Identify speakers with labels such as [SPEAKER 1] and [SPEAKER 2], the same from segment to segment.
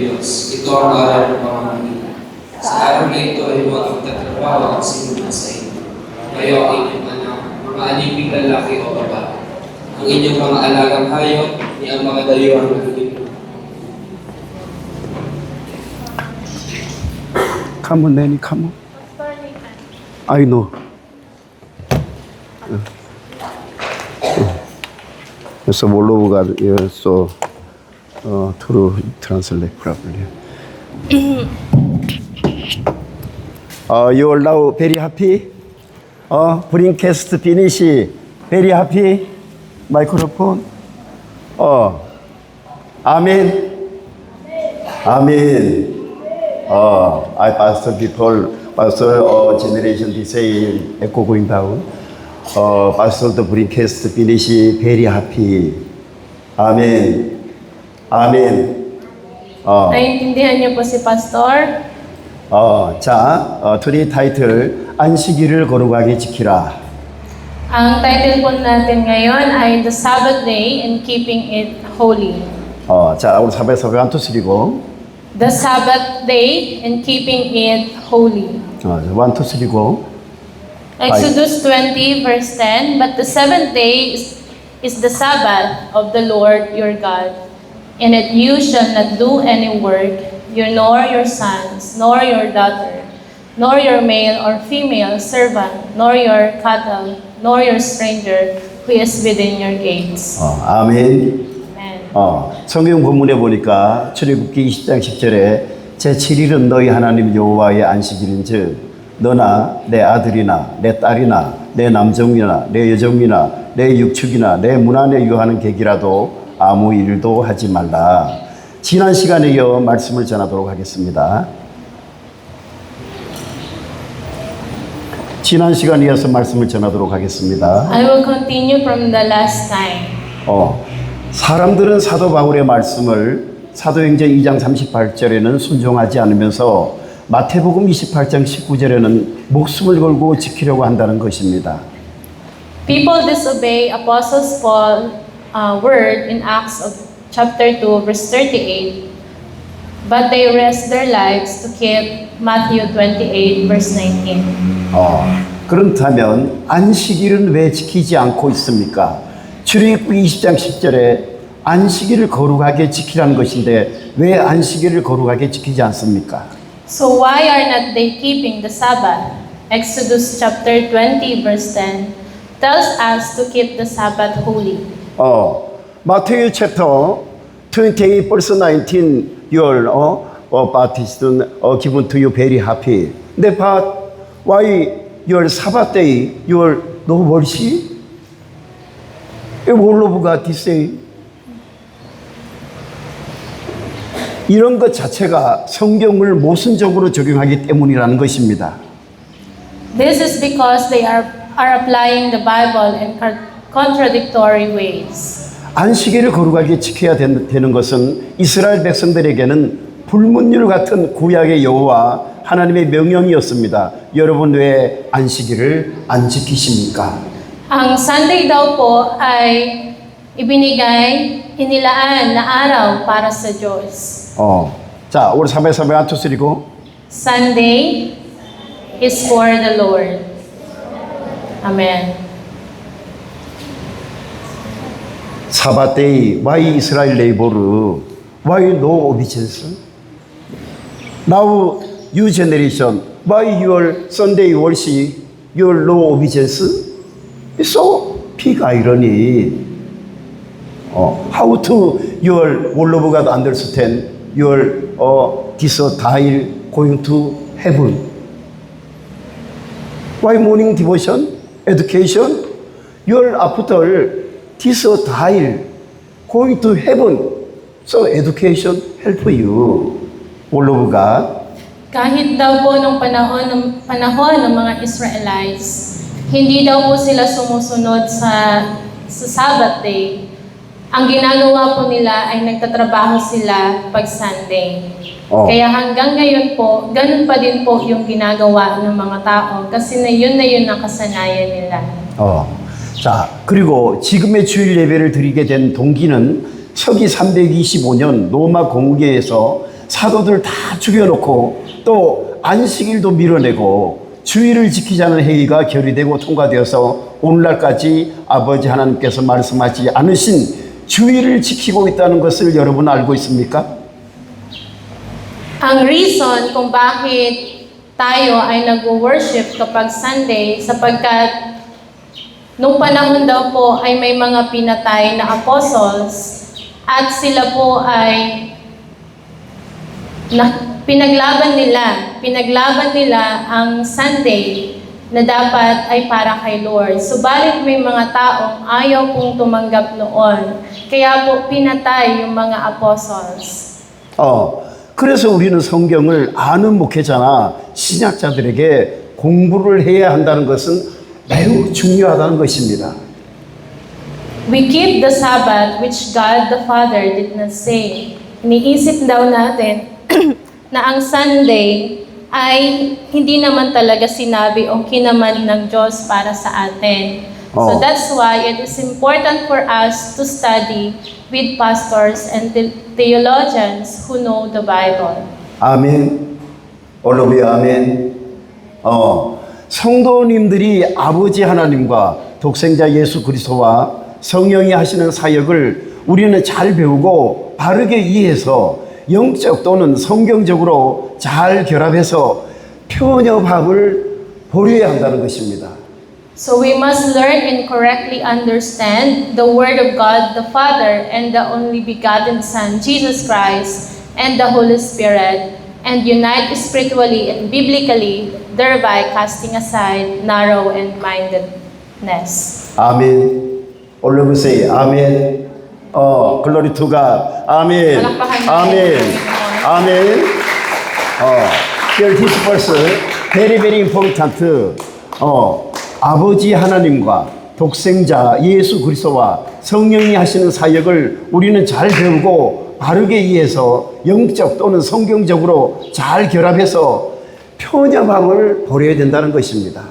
[SPEAKER 1] Diyos. Ito ang aral ng pamamagitan. Sa araw na ito ay huwag magtatrabaho ang sinuna sa inyo. Kayo ang inyong anak, mga aliping lalaki o babae. Ang inyong mga alagang hayop, ni ang mga dayuhan ng Pilipinas.
[SPEAKER 2] Come on, Nanny, come on. I know. So, Wolobuga, so, to translate properly. You are now very happy? Broadcast finish. Very happy? Microphone? Amen. Amen. I pastor people, pastor generation this echo going down. Pastor the broadcast finish very happy. Amen. Amen.
[SPEAKER 3] Naiintindihan niyo po si Pastor?
[SPEAKER 2] today title, 안식일을 거룩하게 지키라.
[SPEAKER 3] Ang title po natin ngayon ay The Sabbath Day and Keeping It Holy.
[SPEAKER 2] 우리 사배서 1, 2, 3 go.
[SPEAKER 3] The Sabbath Day and Keeping It Holy.
[SPEAKER 2] 1, 2, 3 go.
[SPEAKER 3] Exodus 20 verse 10, But the seventh day is the Sabbath of the Lord your God. In it you shall not do any work, you nor your sons, nor your daughter, nor your male or female servant, nor your cattle, nor your stranger who is within your gates.
[SPEAKER 2] 아멘.
[SPEAKER 3] Amen.
[SPEAKER 2] 성경 본문에 보니까 출애굽기 20장 10절에 제7일은 너희 하나님 여호와의 안식일인즉 너나 내 아들이나 내 딸이나 내 남종이나 내 여종이나 내 육축이나 내 문 안에 유하는 객이라도 아무 일도 하지 말라. 지난 시간에 이어 말씀을 전하도록 하겠습니다. 지난 시간에 이어서 말씀을 전하도록 하겠습니다.
[SPEAKER 3] I will continue from the last time.
[SPEAKER 2] 사람들은 사도 바울의 말씀을 사도행전 2장 38절에는 순종하지 않으면서 마태복음 28장 19절에는 목숨을 걸고 지키려고 한다는 것입니다.
[SPEAKER 3] People disobey Apostles Paul's word in Acts of chapter 2 verse 38, but they risk their lives to keep Matthew 28 verse 19.
[SPEAKER 2] 그렇다면 안식일은 왜 지키지 않고 있습니까? 출애굽기 20장 10절에 안식일을 거룩하게 지키라는 것인데 왜 안식일을 거룩하게 지키지 않습니까?
[SPEAKER 3] So why are not they keeping the Sabbath? Exodus chapter 20 verse 10 tells us to keep the Sabbath holy.
[SPEAKER 2] Matthew chapter 28 verse 19 your baptism given to you very happy. But why your Sabbath day your no worship? Wolobuga this day. 이런 것 자체가 성경을 모순적으로 적용하기 때문이라는 것입니다.
[SPEAKER 3] This is because they are applying the Bible in contradictory ways.
[SPEAKER 2] 안식일을 거룩하게 지켜야 되는 것은 이스라엘 백성들에게는 불문율 같은 구약의 여호와 하나님의 명령이었습니다. 여러분 왜 안식일을 안 지키십니까?
[SPEAKER 3] Ang Sunday daw po ay inilaan na araw para sa Diyos.
[SPEAKER 2] 자, 우리 3회 1, 2, 3 go.
[SPEAKER 3] Sunday is for the Lord. Amen.
[SPEAKER 2] Sabbath day, why Israel labor? Why no obedience? Now, you generation, why your Sunday worship, your no obedience? It's so big irony. How to your Wolobuga understand your this dial going to heaven? Why morning devotion, education? Your after this dial going to heaven. So education help you. Wolobuga.
[SPEAKER 3] Kahit daw po nung panahon ng mga Israelites, hindi daw po sila sumusunod sa Sabbath day. Ang ginagawa po nila ay nagtatrabaho sila pag Sunday. Kaya hanggang ngayon po, ganun pa din po yung ginagawa ng mga tao kasi na yun ang kasanayan nila.
[SPEAKER 2] 자, 그리고 지금의 주일 예배를 드리게 된 동기는 서기 325년 로마 공의회에서 사도들 다 죽여놓고 또 안식일도 밀어내고 주의를 지키지 않은 회의가 결의되고 통과되어서 오늘날까지 아버지 하나님께서 말씀하지 않으신 주의를 지키고 있다는 것을 여러분 알고 있습니까?
[SPEAKER 3] Ang reason kung bakit tayo ay nag-worship kapag Sunday, sapagkat nung panahon daw po ay may mga pinatay na apostles at sila po ay pinaglaban nila ang Sunday na dapat ay para kay Lord. Subalit may mga taong ayaw pong tumanggap noon. Kaya po pinatay yung mga apostles.
[SPEAKER 2] 그래서 우리는 성경을 아는 목회자나 신약자들에게 공부를 해야 한다는 것은 매우 중요하다는 것입니다.
[SPEAKER 3] We keep the Sabbath which God the Father did not say. Iniisip daw natin na ang Sunday ay hindi naman talaga sinabi o kinaman ng Diyos para sa atin. So that's why it is important for us to study with pastors and theologians who know the Bible.
[SPEAKER 2] 아멘. 올로비 아멘. 성도님들이 아버지 하나님과 독생자 예수 그리스도와 성령이 하시는 사역을 우리는 잘 배우고 바르게 이해해서 영적 또는 성경적으로 잘 결합해서 편협함을 버려야 한다는 것입니다.
[SPEAKER 3] So we must learn and correctly understand the Word of God the Father and the only begotten Son, Jesus Christ, and the Holy Spirit, and unite spiritually and biblically, thereby casting aside narrow and mindedness.
[SPEAKER 2] 아멘. 올려보세요. 아멘. 글로리 투 갓. 아멘. 아멘. 아멘. Here this verse very very important. 아버지 하나님과 독생자 예수 그리스도와 성령이 하시는 사역을 우리는 잘 배우고 바르게 이해해서 영적 또는 성경적으로 잘 결합해서 편협함을 버려야 된다는 것입니다.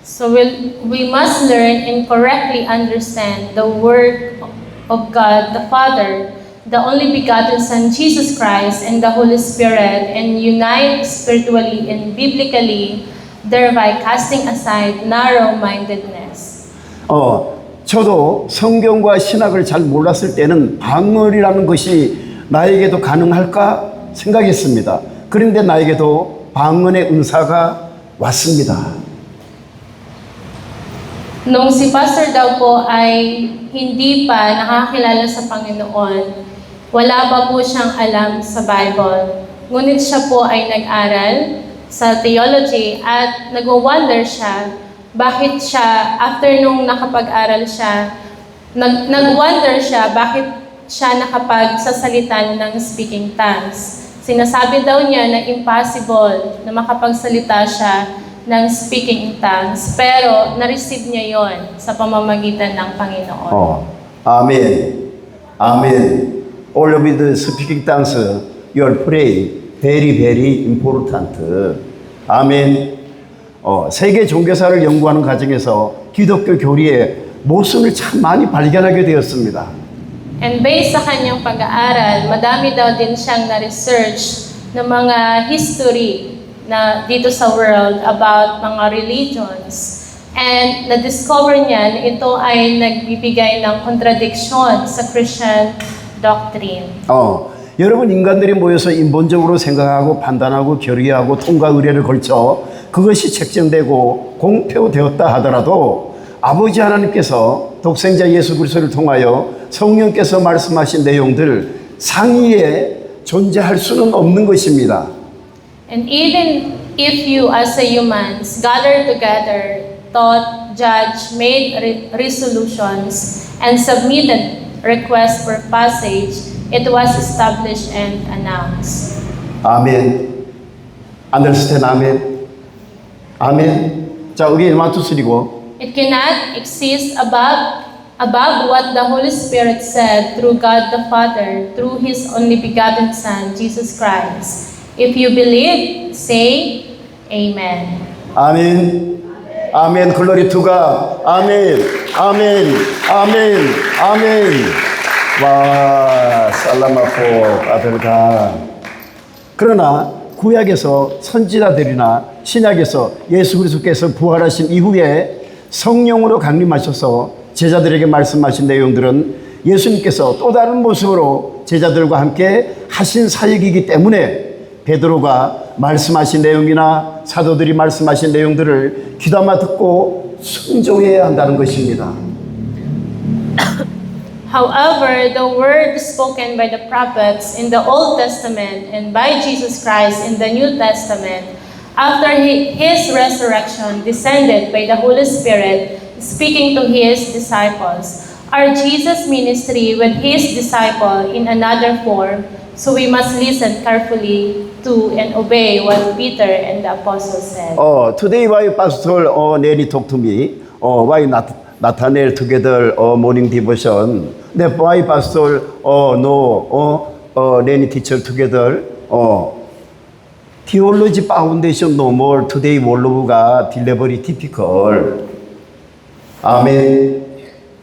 [SPEAKER 3] So we must learn and correctly understand the Word of God the Father, the only begotten Son Jesus Christ, and the Holy Spirit, and unite spiritually and biblically, thereby casting aside narrow-mindedness.
[SPEAKER 2] 저도 성경과 신학을 잘 몰랐을 때는 방언이라는 것이 나에게도 가능할까 생각했습니다. 그런데 나에게도 방언의 은사가 왔습니다.
[SPEAKER 3] Nung si Pastor daw po ay hindi pa nakakilala sa Panginoon, wala pa po siyang alam sa Bible. Ngunit siya po ay nag-aral sa theology at nag-wonder siya bakit siya, after nung nakapag-aral siya, nag-wonder siya bakit siya nakapagsasalita ng speaking tongues. Sinasabi daw niya na impossible na makapagsalita siya ng speaking in tongues, pero na-receive niya yon sa pamamagitan ng Panginoon.
[SPEAKER 2] 아멘. 아멘. All of the speaking tongues, your pray very very important. 아멘. 세계 종교사를 연구하는 과정에서 기독교 교리의 모순을 참 많이 발견하게 되었습니다.
[SPEAKER 3] And based sa kanyang pag-aaral, madami daw din siyang na-research ng mga history na dito sa world about mga religions. And na-discover niya na ito ay nagbibigay ng contradiction sa Christian doctrine.
[SPEAKER 2] 여러분 인간들이 모여서 인본적으로 생각하고 판단하고 결의하고 통과 의례를 걸쳐 그것이 책정되고 공표되었다 하더라도 아버지 하나님께서 독생자 예수 그리스도를 통하여 성령께서 말씀하신 내용들 상위에 존재할 수는 없는 것입니다.
[SPEAKER 3] And even if you as a humans gather together, thought, judge, made resolutions, and submitted requests for passage, it was established and announced.
[SPEAKER 2] 아멘. Understand? 아멘. 아멘. 자, again, 1, 2, 3고.
[SPEAKER 3] It cannot exist above what the Holy Spirit said through God the Father, through His only begotten Son, Jesus Christ. If you believe, say Amen.
[SPEAKER 2] 아멘. 아멘. 글로리 투가. 아멘. 아멘. 아멘. 아멘. 와, 살라마포 아들가. 그러나 구약에서 선지자들이나 신약에서 예수 그리스도께서 부활하신 이후에 성령으로 강림하셔서 제자들에게 말씀하신 내용들은 예수님께서 또 다른 모습으로 제자들과 함께 하신 사역이기 때문에 베드로가 말씀하신 내용이나 사도들이 말씀하신 내용들을 귀담아 듣고 순종해야 한다는 것입니다.
[SPEAKER 3] However, the word spoken by the prophets in the Old Testament and by Jesus Christ in the New Testament, after his resurrection, descended by the Holy Spirit, speaking to his disciples, are Jesus' ministry with his disciple in another form, so we must listen carefully to and obey what Peter and the apostles said.
[SPEAKER 2] Today why Pastor Nelly talk to me? Why Nathaniel together morning devotion? Why Pastor Nelly teacher together? Theology foundation no more. Today world가 delivery difficult. Amen.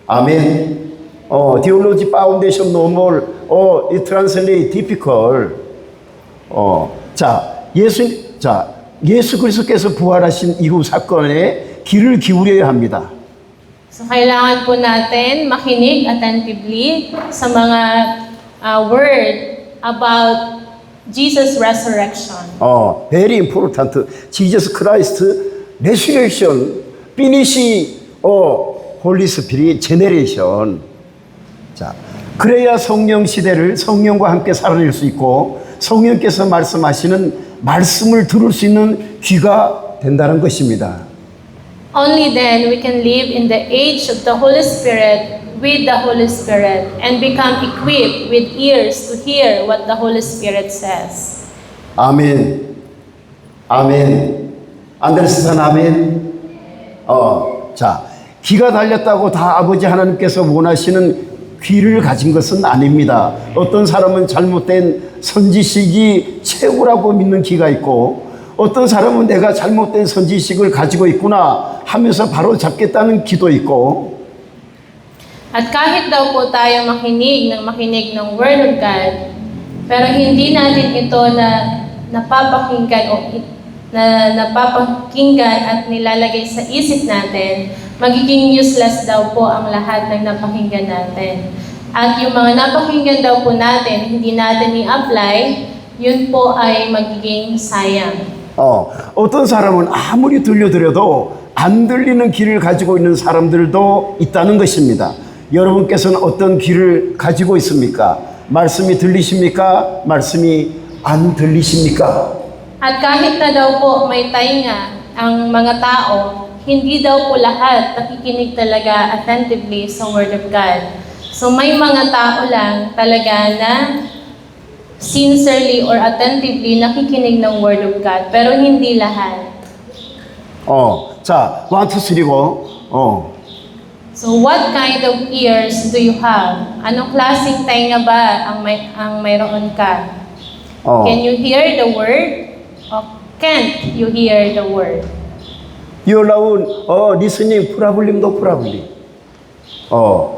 [SPEAKER 2] Amen. Theology foundation no more. It translate difficult. 예수 그리스도께서 부활하신 이후 사건에 귀를 기울여야 합니다.
[SPEAKER 3] So, kailangan po natin makinig attentively sa mga word about Jesus' resurrection.
[SPEAKER 2] Very important. Jesus Christ resurrection finish Holy Spirit generation. 자, 그래야 성령 시대를 성령과 함께 살아낼 수 있고 성령께서 말씀하시는 말씀을 들을 수 있는 귀가 된다는 것입니다.
[SPEAKER 3] Only then we can live in the age of the Holy Spirit with the Holy Spirit and become equipped with ears to hear what the Holy Spirit says.
[SPEAKER 2] 아멘. 아멘. Understand? 아멘. 자, 귀가 달렸다고 다 아버지 하나님께서 원하시는 귀를 가진 것은 아닙니다. 어떤 사람은 잘못된 선지식이 최고라고 믿는 귀가 있고 어떤 사람은 내가 잘못된 선지식을 가지고 있구나 하면서 바로 잡겠다는 귀도 있고
[SPEAKER 3] At kahit daw po tayo makinig ng Word of God, pero hindi natin ito napapakinggan at nilalagay sa isip natin, magiging useless daw po ang lahat ng napakinggan natin. At yung mga napakinggan daw po natin, hindi natin i-apply, yun po ay magiging sayang.
[SPEAKER 2] 어떤 사람은 아무리 들려드려도 안 들리는 귀를 가지고 있는 사람들도 있다는 것입니다. 여러분께서는 어떤 귀를 가지고 있습니까? 말씀이 들리십니까? 말씀이 안 들리십니까?
[SPEAKER 3] At kahit na daw po may tainga ang mga tao, hindi daw po lahat nakikinig talaga attentively sa Word of God. So may mga tao lang talaga na sincerely or attentively nakikinig ng Word of God, pero hindi lahat.
[SPEAKER 2] 자, 1, 2, 3 go.
[SPEAKER 3] So what kind of ears do you have? Anong klaseng tainga ba ang mayroon ka? Can you hear the word? Or can't you hear the word?
[SPEAKER 2] You allow listening problem, no problem.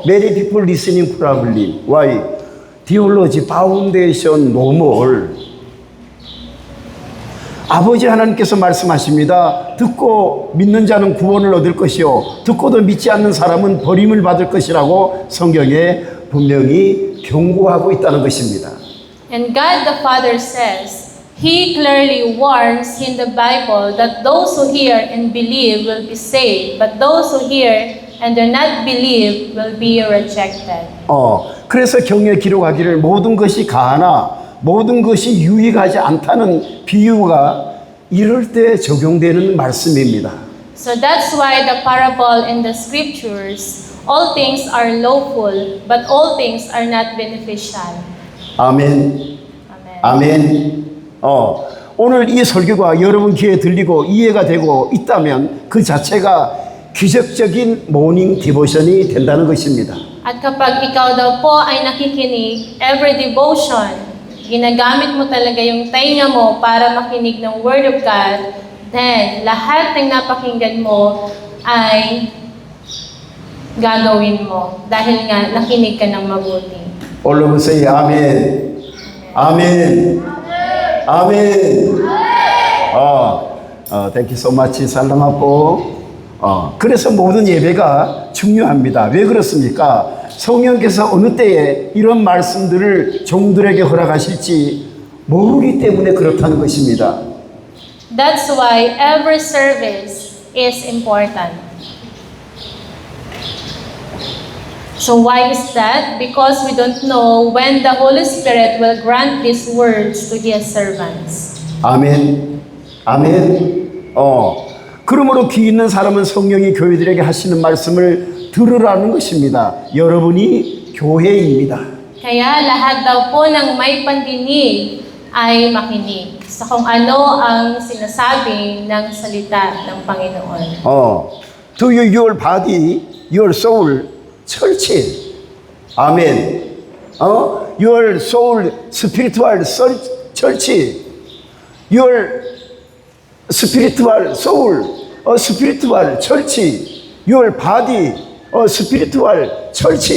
[SPEAKER 2] Many people listening problem. Why? Theology foundation no more. 아버지 하나님께서 말씀하십니다. 듣고 믿는 자는 구원을 얻을 것이요 듣고도 믿지 않는 사람은 버림을 받을 것이라고 성경에 분명히 경고하고 있다는 것입니다.
[SPEAKER 3] And God the Father says, He clearly warns in the Bible that those who hear and believe will be saved, but those who hear and do not believe will be rejected.
[SPEAKER 2] 그래서 경에 기록하기를 모든 것이 가하나 모든 것이 유익하지 않다는 비유가 이럴 때 적용되는 말씀입니다.
[SPEAKER 3] So that's why the parable in the scriptures, all things are lawful, but all things are not beneficial.
[SPEAKER 2] 아멘.
[SPEAKER 3] Amen.
[SPEAKER 2] 아멘. 오늘 이 설교가 여러분 귀에 들리고 이해가 되고 있다면 그 자체가 기적적인 모닝 디보션이 된다는 것입니다.
[SPEAKER 3] At kapag ikaw daw po ay nakikinig, every devotion, ginagamit mo talaga yung tainga mo para makinig ng Word of God, then lahat ng napakinggan mo ay gagawin mo dahil nga nakinig ka ng mabuti.
[SPEAKER 2] All of us say Amen. Amen. 아멘. thank you so much, 살랑아포. 그래서 모든 예배가 중요합니다. 왜 그렇습니까? 성령께서 어느 때에 이런 말씀들을 종들에게 허락하실지 모르기 때문에 그렇다는 것입니다.
[SPEAKER 3] That's why every service is important. So why is that? Because we don't know when the Holy Spirit will grant these words to His servants.
[SPEAKER 2] 아멘. 아멘. 그러므로 귀 있는 사람은 성령이 교회들에게 하시는 말씀을 들으라는 것입니다. 여러분이 교회입니다.
[SPEAKER 3] Kaya lahat daw po ng may pandinig ay makinig sa kung ano ang sinasabi ng salita ng Panginoon.
[SPEAKER 2] To your body, your soul, church. 아멘. Your soul, spiritual church. Your spiritual soul, spiritual church. Your body, spiritual church.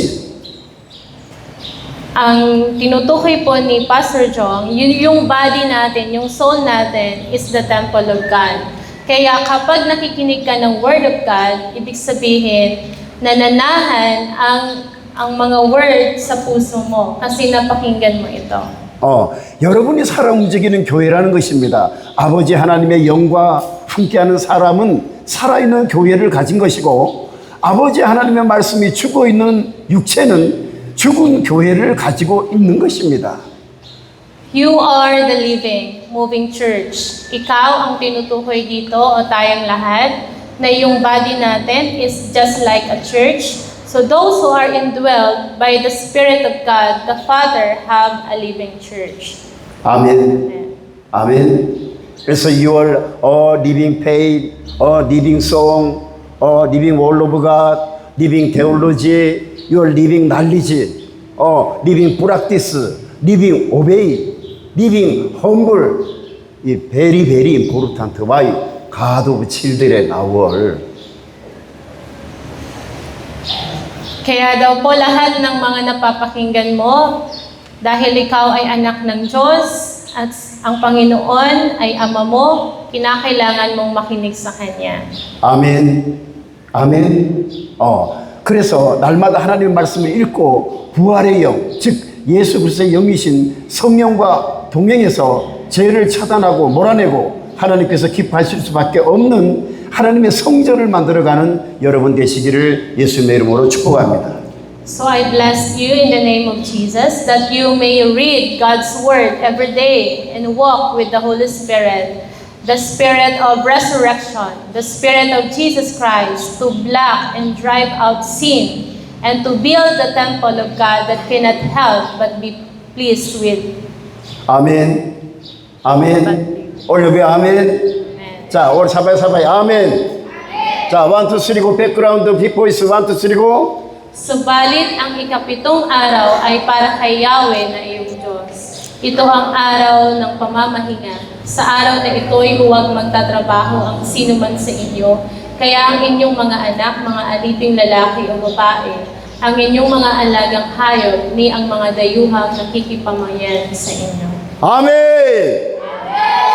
[SPEAKER 3] Ang tinutukoy po ni Pastor Jong, yung body natin, yung soul natin is the temple of God. Kaya kapag nakikinig ka ng Word of God, ibig sabihin, nananahan ang mga word sa puso mo kasi napakinggan mo ito.
[SPEAKER 2] 여러분이 살아 움직이는 교회라는 것입니다. 아버지 하나님의 영과 함께하는 사람은 살아있는 교회를 가진 것이고, 아버지 하나님의 말씀이 죽어있는 육체는 죽은 교회를 가지고 있는 것입니다.
[SPEAKER 3] You are the living, moving church. Ikaw ang tinutukoy dito o tayong lahat na yung body natin is just like a church. So those who are indwelled by the Spirit of God, the Father, have a living church.
[SPEAKER 2] 아멘. 아멘. 그래서 you are living faith, living song, living word of God, living theology, your living knowledge, living practice, living obey, living humble, very, very important why God of children our.
[SPEAKER 3] Kaya daw po lahat ng mga napapakinggan mo, dahil ikaw ay anak ng Diyos at ang Panginoon ay Ama mo, kinakailangan mong makinig sa Kanya.
[SPEAKER 2] 아멘. 아멘. 그래서 날마다 하나님의 말씀을 읽고 부활의 영, 즉 예수 그리스도의 영이신 성령과 동행해서 죄를 차단하고 몰아내고 하나님께서 기뻐하실 수밖에 없는 하나님의 성전을 만들어가는 여러분 되시기를 예수님의 이름으로 축복합니다.
[SPEAKER 3] So I bless you in the name of Jesus that you may read God's Word every day and walk with the Holy Spirit, the Spirit of resurrection, the Spirit of Jesus Christ to block and drive out sin and to build the temple of God that cannot help but be pleased with.
[SPEAKER 2] 아멘. 아멘. 올려배 아멘. 자, 올 사바이 아멘. 자, 1, 2, 3 go background voice 1, 2, 3 go.
[SPEAKER 3] Subalit ang ikapitong araw ay para kay Yahweh na iyong Diyos. Ito ang araw ng pamamahinga. Sa araw na ito'y huwag magtatrabaho ang sino man sa inyo. Kaya ang inyong mga anak, mga aliping lalaki o babae, ang inyong mga alagang hayop, ni ang mga dayuhang nakikipamayan sa inyo.
[SPEAKER 2] 아멘.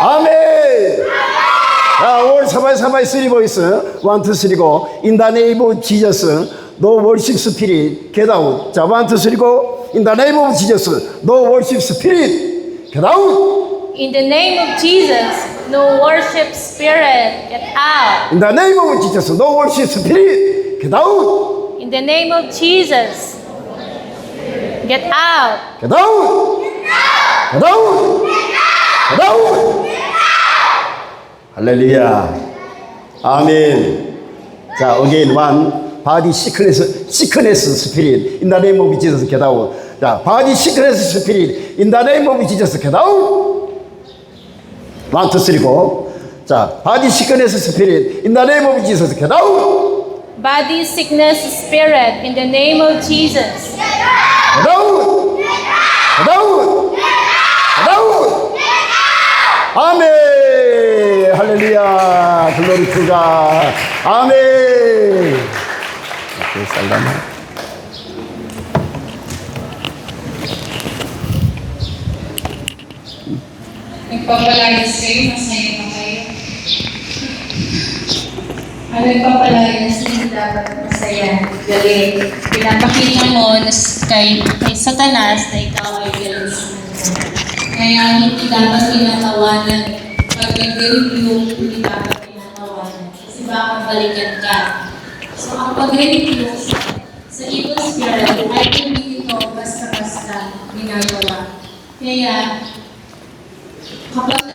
[SPEAKER 2] 아멘. 자, 올 사바이 3 voice 1, 2, 3 go. In the name of Jesus, no worship spirit, get out. 자, 1, 2, 3 go. In the name of Jesus, no worship spirit, get out.
[SPEAKER 3] In the name of Jesus, no worship spirit, get out.
[SPEAKER 2] In the name of Jesus, no worship spirit, get out.
[SPEAKER 3] In the name of Jesus, get out.
[SPEAKER 2] Get out. Get out. Get out. 할렐루야. 아멘. 자, again one. Body sickness spirit. In the name of Jesus, get out. 자, body sickness spirit. In the name of Jesus, get out. 1, 2, 3 go. 자, body sickness spirit. In the name of Jesus, get out.
[SPEAKER 3] Body sickness spirit, in the name of Jesus.
[SPEAKER 2] Get out. Get out. Get out. 아멘. 할렐루야. 글로리 투 갓. 아멘. 살라마.
[SPEAKER 3] Nagpapalayas kayo, masaya na kayo. Ang nagpapalayas, hindi dapat masaya. Galing. Pinapakita mo na kay Satanas na ikaw ay galing sa kanya. Kaya hindi dapat pinatawanan. Pag nag-review, hindi dapat pinatawanan. Kasi baka balikan ka. So, ang pag-review sa evil spirit ay hindi ito basta-basta ginagawa. Kaya, kapag